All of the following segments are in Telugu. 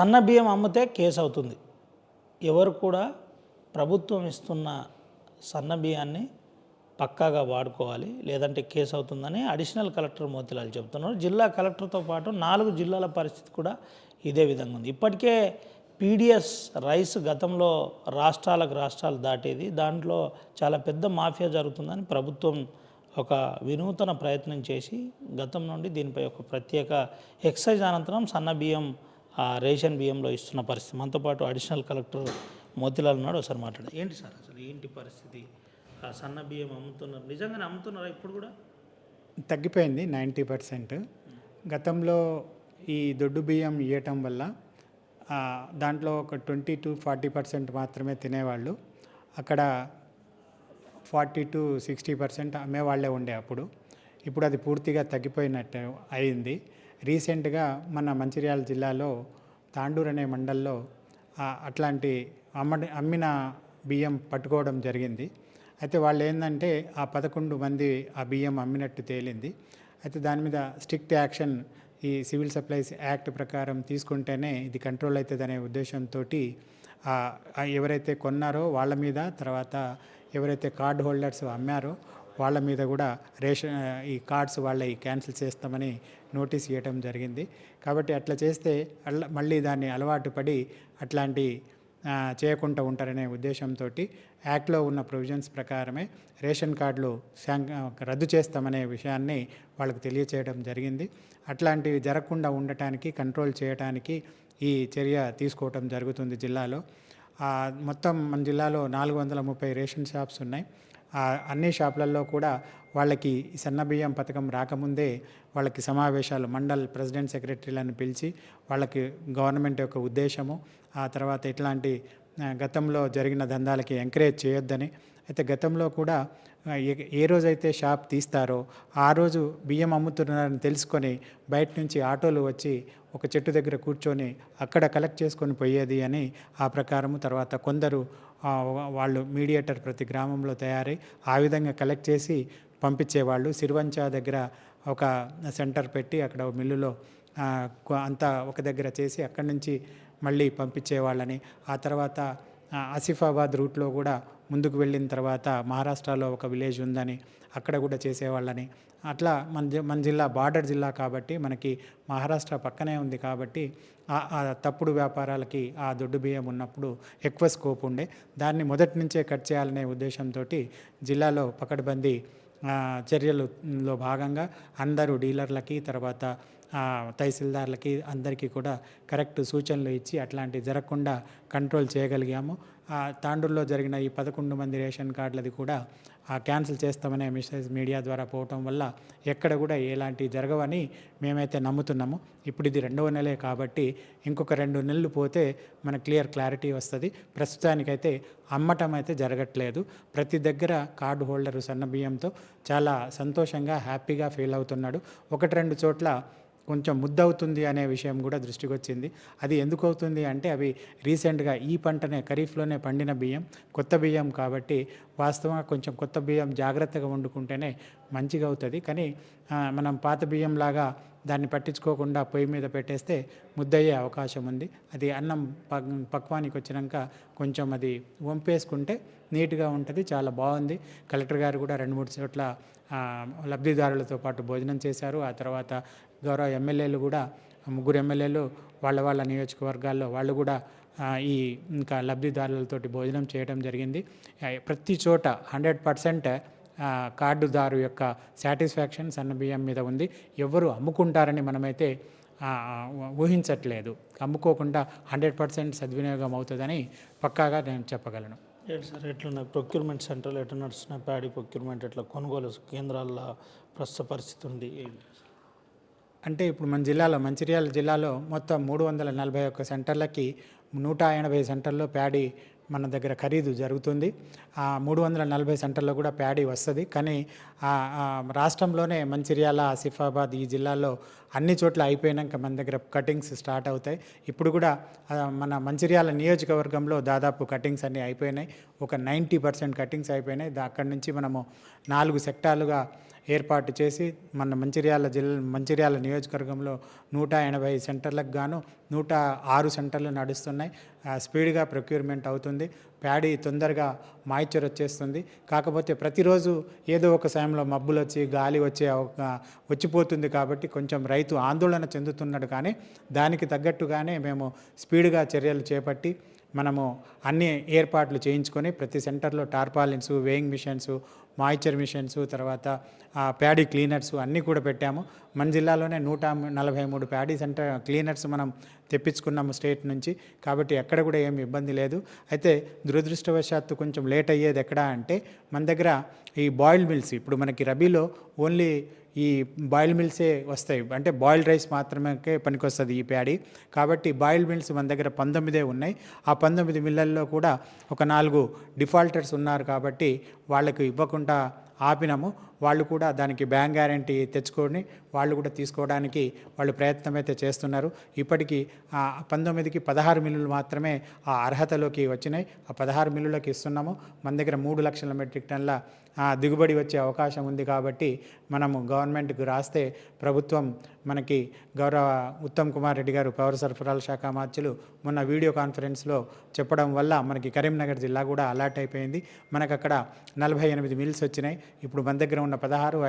సన్న బియ్యం అమ్మితే కేసు అవుతుంది. ఎవరు కూడా ప్రభుత్వం ఇస్తున్న సన్న బియ్యాన్ని పక్కాగా వాడుకోవాలి, లేదంటే కేసు అవుతుందని అడిషనల్ కలెక్టర్ మోతిలాల్ చెబుతున్నారు. జిల్లా కలెక్టర్తో పాటు 4 జిల్లాల పరిస్థితి కూడా ఇదే విధంగా ఉంది. ఇప్పటికే పీడిఎస్ రైస్ గతంలో రాష్ట్రాలు దాటేది, దాంట్లో చాలా పెద్ద మాఫియా జరుగుతుందని ప్రభుత్వం ఒక వినూతన ప్రయత్నం చేసి గతం నుండి దీనిపై ఒక ప్రత్యేక ఎక్సైజ్ అనంతరం సన్న బియ్యం రేషన్ బియ్యంలో ఇస్తున్న పరిస్థితి. మనతో పాటు అడిషనల్ కలెక్టర్ మోతిలాల్ ఉన్నాడు. ఒకసారి మాట్లాడారు. ఏంటి సార్ అసలు ఏంటి పరిస్థితి? సన్న బియ్యం అమ్ముతున్నారు, నిజంగానే అమ్ముతున్నారా? ఇప్పుడు కూడా తగ్గిపోయింది 90%. గతంలో ఈ దొడ్డు బియ్యం ఇవ్వటం వల్ల దాంట్లో ఒక 20-40% మాత్రమే తినేవాళ్ళు. అక్కడ 40-60% అమ్మేవాళ్ళే ఉండే అప్పుడు. ఇప్పుడు అది పూర్తిగా తగ్గిపోయినట్టు అయింది. రీసెంట్గా మన మంచిర్యాల జిల్లాలో తాండూరు అనే మండల్లో అట్లాంటి అమ్మిన బియ్యం పట్టుకోవడం జరిగింది. అయితే వాళ్ళు ఏంటంటే ఆ 11 మంది ఆ బియ్యం అమ్మినట్టు తేలింది. అయితే దాని మీద స్ట్రిక్ట్ యాక్షన్ ఈ సివిల్ సప్లైస్ యాక్ట్ ప్రకారం తీసుకుంటేనే ఇది కంట్రోల్ అవుతుంది అనే ఉద్దేశంతో ఎవరైతే కొన్నారో వాళ్ళ మీద, తర్వాత ఎవరైతే కార్డ్ హోల్డర్స్ అమ్మారో వాళ్ళ మీద కూడా ఈ కార్డ్స్ వాళ్ళవి క్యాన్సిల్ చేస్తామని నోటీస్ ఇవ్వటం జరిగింది. కాబట్టి అట్లా చేస్తే మళ్ళీ దాన్ని అలవాటు పడి అట్లాంటి చేయకుండా ఉంటారనే ఉద్దేశంతో యాక్ట్లో ఉన్న ప్రొవిజన్స్ ప్రకారమే రేషన్ కార్డులు రద్దు చేస్తామనే విషయాన్ని వాళ్ళకు తెలియచేయడం జరిగింది. అట్లాంటివి జరగకుండా ఉండటానికి, కంట్రోల్ చేయడానికి ఈ చర్య తీసుకోవటం జరుగుతుంది జిల్లాలో. మొత్తం మన జిల్లాలో 430 రేషన్ షాప్స్ ఉన్నాయి. అన్ని షాపులలో కూడా వాళ్ళకి సన్నబియ్యం పథకం రాకముందే వాళ్ళకి సమావేశాలు, మండల్ ప్రెసిడెంట్ సెక్రటరీలను పిలిచి వాళ్ళకి గవర్నమెంట్ యొక్క ఉద్దేశము, ఆ తర్వాత ఇట్లాంటి గతంలో జరిగిన దందాలకి ఎంకరేజ్ చేయొద్దని. అయితే గతంలో కూడా ఏ రోజైతే షాప్ తీస్తారో ఆ రోజు బియ్యం అమ్ముతున్నారని తెలుసుకొని బయట నుంచి ఆటోలు వచ్చి ఒక చెట్టు దగ్గర కూర్చొని అక్కడ కలెక్ట్ చేసుకొని పోయేది అని ఆ ప్రకారము. తర్వాత కొందరు వాళ్ళు మీడియేటర్ ప్రతి గ్రామంలో తయారై ఆ విధంగా కలెక్ట్ చేసి పంపించేవాళ్ళు. సిరివంచ దగ్గర ఒక సెంటర్ పెట్టి అక్కడ మిల్లులో అంతా ఒక దగ్గర చేసి అక్కడి నుంచి మళ్ళీ పంపించేవాళ్ళని. ఆ తర్వాత ఆసిఫాబాద్ రూట్లో కూడా ముందుకు వెళ్ళిన తర్వాత మహారాష్ట్రలో ఒక విలేజ్ ఉందని అక్కడ కూడా చేసేవాళ్ళని. అట్లా మన జిల్లా బార్డర్ జిల్లా కాబట్టి మనకి మహారాష్ట్ర పక్కనే ఉంది కాబట్టి ఆ తప్పుడు వ్యాపారాలకి ఆ దొడ్డు బియ్యం ఉన్నప్పుడు ఎక్కువ స్కోప్ ఉండే. దాన్ని మొదటి నుంచే కట్ చేయాలనే ఉద్దేశంతో జిల్లాలో పకడ్బందీ చర్యలలో భాగంగా అందరూ డీలర్లకి, తర్వాత తహసీల్దార్లకి అందరికీ కూడా కరెక్ట్ సూచనలు ఇచ్చి అట్లాంటివి జరగకుండా కంట్రోల్ చేయగలిగాము. తాండూరులో జరిగిన ఈ 11 మంది రేషన్ కార్డులది కూడా క్యాన్సిల్ చేస్తామనే మెసేజ్ మీడియా ద్వారా పోవటం వల్ల ఎక్కడ కూడా ఎలాంటి జరగవని మేమైతే నమ్ముతున్నాము. ఇప్పుడు ఇది 2వ నెలే కాబట్టి ఇంకొక 2 నెలలు పోతే మన క్లారిటీ వస్తుంది. ప్రస్తుతానికైతే అమ్మటం అయితే జరగట్లేదు. ప్రతి దగ్గర కార్డు హోల్డరు సన్న బియ్యంతో చాలా సంతోషంగా హ్యాపీగా ఫీల్ అవుతున్నాడు. 1-2 చోట్ల కొంచెం ముద్దవుతుంది అనే విషయం కూడా దృష్టికి వచ్చింది. అది ఎందుకు అవుతుంది అంటే అవి రీసెంట్గా ఈ పంటనే ఖరీఫ్లోనే పండిన బియ్యం, కొత్త బియ్యం కాబట్టి వాస్తవంగా కొంచెం కొత్త బియ్యం జాగ్రత్తగా వండుకుంటేనే మంచిగా అవుతుంది. కానీ మనం పాత బియ్యం లాగా దాన్ని పట్టించుకోకుండా పొయ్యి మీద పెట్టేస్తే ముద్దయ్యే అవకాశం ఉంది. అది అన్నం పక్వానికి వచ్చినాక కొంచెం అది వంపేసుకుంటే నీట్గా ఉంటుంది. చాలా బాగుంది. కలెక్టర్ గారు కూడా 2-3 చోట్ల లబ్ధిదారులతో పాటు భోజనం చేశారు. ఆ తర్వాత గౌరవ ఎమ్మెల్యేలు కూడా 3 ఎమ్మెల్యేలు వాళ్ళ నియోజకవర్గాల్లో వాళ్ళు కూడా ఈ ఇంకా లబ్ధిదారులతోటి భోజనం చేయడం జరిగింది. ప్రతి చోట 100% కార్డుదారు యొక్క సాటిస్ఫాక్షన్ సన్న బియ్యం మీద ఉంది. ఎవరు అమ్ముకుంటారని మనమైతే ఊహించట్లేదు. అమ్ముకోకుండా 100% సద్వినియోగం అవుతుందని పక్కాగా నేను చెప్పగలను. ఏంటి సార్ ఎట్లున్నాయి ప్రొక్యూర్మెంట్ సెంటర్లు, ఎట్లా నడుస్తున్నాయి ప్యాడీ ప్రొక్యూర్మెంట్, ఎట్లా కొనుగోలు కేంద్రాల్లో ప్రస్తుత పరిస్థితి ఉంది ఏంటి? అంటే ఇప్పుడు మన జిల్లాలో, మంచిర్యాల జిల్లాలో మొత్తం 341 సెంటర్లకి 180 సెంటర్లో ప్యాడీ మన దగ్గర ఖరీదు జరుగుతుంది. 340 సెంటర్లో కూడా ప్యాడీ వస్తుంది. కానీ రాష్ట్రంలోనే మంచిర్యాల, ఆసిఫాబాద్ ఈ జిల్లాల్లో అన్ని చోట్ల అయిపోయాక మన దగ్గర కటింగ్స్ స్టార్ట్ అవుతాయి. ఇప్పుడు కూడా మన మంచిర్యాల నియోజకవర్గంలో దాదాపు కటింగ్స్ అన్నీ అయిపోయినాయి. ఒక 90% కటింగ్స్ అయిపోయినాయి. అక్కడి నుంచి మనము 4 సెక్టార్లుగా ఏర్పాటు చేసి మన మంచిర్యాల నియోజకవర్గంలో 180 సెంటర్లకు గాను 106 సెంటర్లు నడుస్తున్నాయి. స్పీడ్గా ప్రొక్యూర్మెంట్ అవుతుంది. ప్యాడీ తొందరగా మాయిశ్చర్ వచ్చేస్తుంది. కాకపోతే ప్రతిరోజు ఏదో ఒక సమయంలో మబ్బులు వచ్చి గాలి వచ్చిపోతుంది కాబట్టి కొంచెం రైతు ఆందోళన చెందుతున్నాడు. కానీ దానికి తగ్గట్టుగానే మేము స్పీడ్గా చర్యలు చేపట్టి మనము అన్ని ఏర్పాట్లు చేయించుకొని ప్రతి సెంటర్లో tarpaulins, weighing machines, moisture machines, తర్వాత ప్యాడీ క్లీనర్స్ అన్నీ కూడా పెట్టాము. మన జిల్లాలోనే 143 ప్యాడీ క్లీనర్స్ మనం తెప్పించుకున్నాము స్టేట్ నుంచి. కాబట్టి ఎక్కడ కూడా ఏమి ఇబ్బంది లేదు. అయితే దురదృష్టవశాత్తు కొంచెం లేట్ అయ్యేది ఎక్కడ అంటే మన దగ్గర ఈ బాయిల్డ్ మిల్స్, ఇప్పుడు మనకి రబీలో ఓన్లీ ఈ బాయిల్డ్ మిల్సే వస్తాయి, అంటే బాయిల్డ్ రైస్ మాత్రమే పనికొస్తుంది ఈ ప్యాడీ. కాబట్టి బాయిల్డ్ మిల్స్ మన దగ్గర 19 ఉన్నాయి. ఆ 19 మిల్లల్లో కూడా ఒక 4 డిఫాల్టర్స్ ఉన్నారు కాబట్టి వాళ్ళకు ఇవ్వకుండా ఆపినాము. వాళ్ళు కూడా దానికి బ్యాంక్ గ్యారంటీ తెచ్చుకొని వాళ్ళు కూడా తీసుకోవడానికి వాళ్ళు ప్రయత్నం అయితే చేస్తున్నారు. ఇప్పటికీ 19కి 16 మిల్లులు మాత్రమే ఆ అర్హతలోకి వచ్చినాయి. ఆ 16 మిల్లులకి ఇస్తున్నాము. మన దగ్గర 3 లక్షల మెట్రిక్ టన్నుల దిగుబడి వచ్చే అవకాశం ఉంది. కాబట్టి మనము గవర్నమెంట్కి రాస్తే ప్రభుత్వం మనకి గౌరవ ఉత్తమ్ కుమార్ రెడ్డి గారు పౌర సరఫరాల శాఖ మంత్రులు మొన్న వీడియో కాన్ఫరెన్స్లో చెప్పడం వల్ల మనకి కరీంనగర్ జిల్లా కూడా అలాట్ అయిపోయింది. మనకు అక్కడ 48 మిల్స్ వచ్చినాయి. ఇప్పుడు మన దగ్గర ఉన్న 16,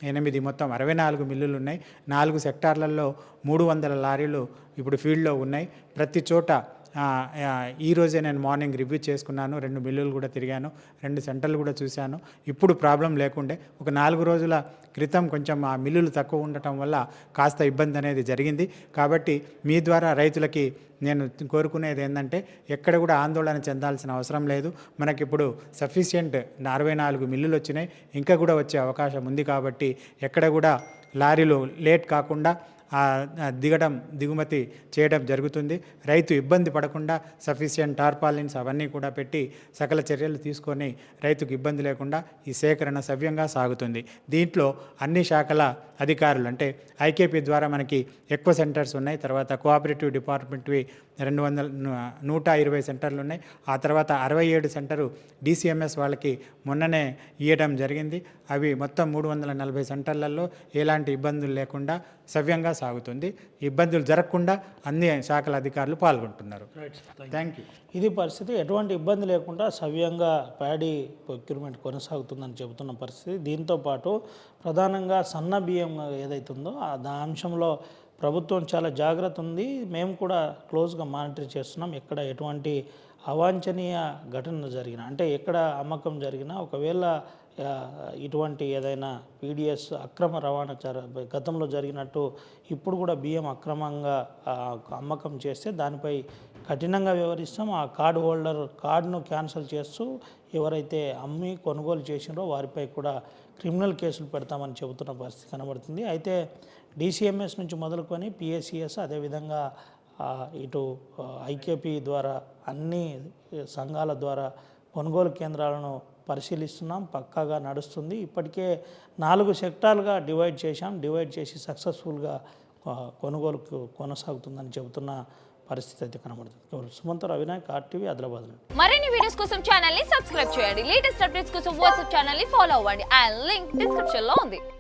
48 మొత్తం 64 మిల్లులు ఉన్నాయి. 4 సెక్టార్లలో 300 లారీలు ఇప్పుడు ఫీల్డ్లో ఉన్నాయి. ప్రతి చోట ఈరోజే నేను మార్నింగ్ రివ్యూ చేసుకున్నాను. 2 మిల్లులు కూడా తిరిగాను, 2 సెంటర్లు కూడా చూశాను. ఇప్పుడు ప్రాబ్లం లేకుండే. ఒక 4 రోజుల క్రితం కొంచెం ఆ మిల్లులు తక్కువ ఉండటం వల్ల కాస్త ఇబ్బంది అనేది జరిగింది. కాబట్టి మీ ద్వారా రైతులకి నేను కోరుకునేది ఏంటంటే ఎక్కడ కూడా ఆందోళన చెందాల్సిన అవసరం లేదు. మనకిప్పుడు సఫిషియెంట్ 64 మిల్లులు వచ్చినాయి, ఇంకా కూడా వచ్చే అవకాశం ఉంది. కాబట్టి ఎక్కడ కూడా లారీలు లేట్ కాకుండా దిగుమతి చేయడం జరుగుతుంది. రైతు ఇబ్బంది పడకుండా సఫిషియెంట్ టార్పాలిన్స్ అవన్నీ కూడా పెట్టి సకల చర్యలు తీసుకొని రైతుకు ఇబ్బంది లేకుండా ఈ సేకరణ సవ్యంగా సాగుతుంది. దీంట్లో అన్ని శాఖల అధికారులు, అంటే ఐకేపీ ద్వారా మనకి ఎక్కువ సెంటర్స్ ఉన్నాయి. తర్వాత కోఆపరేటివ్ డిపార్ట్మెంట్వి 120 సెంటర్లు ఉన్నాయి. ఆ తర్వాత 67 సెంటరు DCMS వాళ్ళకి మొన్ననే ఇవ్వడం జరిగింది. అవి మొత్తం 340 సెంటర్లలో ఎలాంటి ఇబ్బందులు లేకుండా సవ్యంగా సాగుతుంది. ఇబ్బందులు జరగకుండా అన్ని శాఖల అధికారులు పాల్గొంటున్నారు. Thank you. ఇది పరిస్థితి. ఎటువంటి ఇబ్బంది లేకుండా సవ్యంగా ప్యాడీ ప్రొక్యూర్మెంట్ కొనసాగుతుందని చెబుతున్న పరిస్థితి. దీంతోపాటు ప్రధానంగా సన్న బియ్యం ఏదైతుందో ఆ అంశంలో ప్రభుత్వం చాలా జాగ్రత్త ఉంది. మేము కూడా క్లోజ్గా మానిటర్ చేస్తున్నాం. ఎక్కడ ఎటువంటి అవాంఛనీయ ఘటన జరిగినా, అంటే ఎక్కడ అమ్మకం జరిగినా, ఒకవేళ ఇటువంటి ఏదైనా PDS అక్రమ రవాణా గతంలో జరిగినట్టు ఇప్పుడు కూడా బియ్యం అక్రమంగా అమ్మకం చేస్తే దానిపై కఠినంగా వ్యవహరిస్తాం. ఆ కార్డు హోల్డర్ కార్డును క్యాన్సిల్ చేస్తూ ఎవరైతే అమ్మి కొనుగోలు చేసినారో వారిపై కూడా క్రిమినల్ కేసులు పెడతామని చెబుతున్న పరిస్థితి కనబడుతుంది. అయితే DCMS నుంచి మొదలుకొని PSCS, అదేవిధంగా ఇటు IKP ద్వారా అన్ని సంఘాల ద్వారా కొనుగోలు కేంద్రాలను పరిశీలిస్తున్నాం. పక్కాగా నడుస్తుంది. ఇప్పటికే 4 సెక్టార్లుగా డివైడ్ చేసి సక్సెస్ఫుల్గా కొనుగోలుకు కొనసాగుతుందని చెబుతున్న పరిస్థితి అయితే కనబడుతుంది. సుమంత్ అవినాయక్, RTV, ఆదిలాబాద్. మరిన్ని వీడియోస్ కోసం ఛానల్ ని సబ్స్క్రైబ్ చేయండి. లేటెస్ట్ అప్డేట్స్ కోసం వాట్సాప్ ఛానల్ ని ఫాలో అవ్వండి. ఆ లింక్ డిస్క్రిప్షన్ లో ఉంది.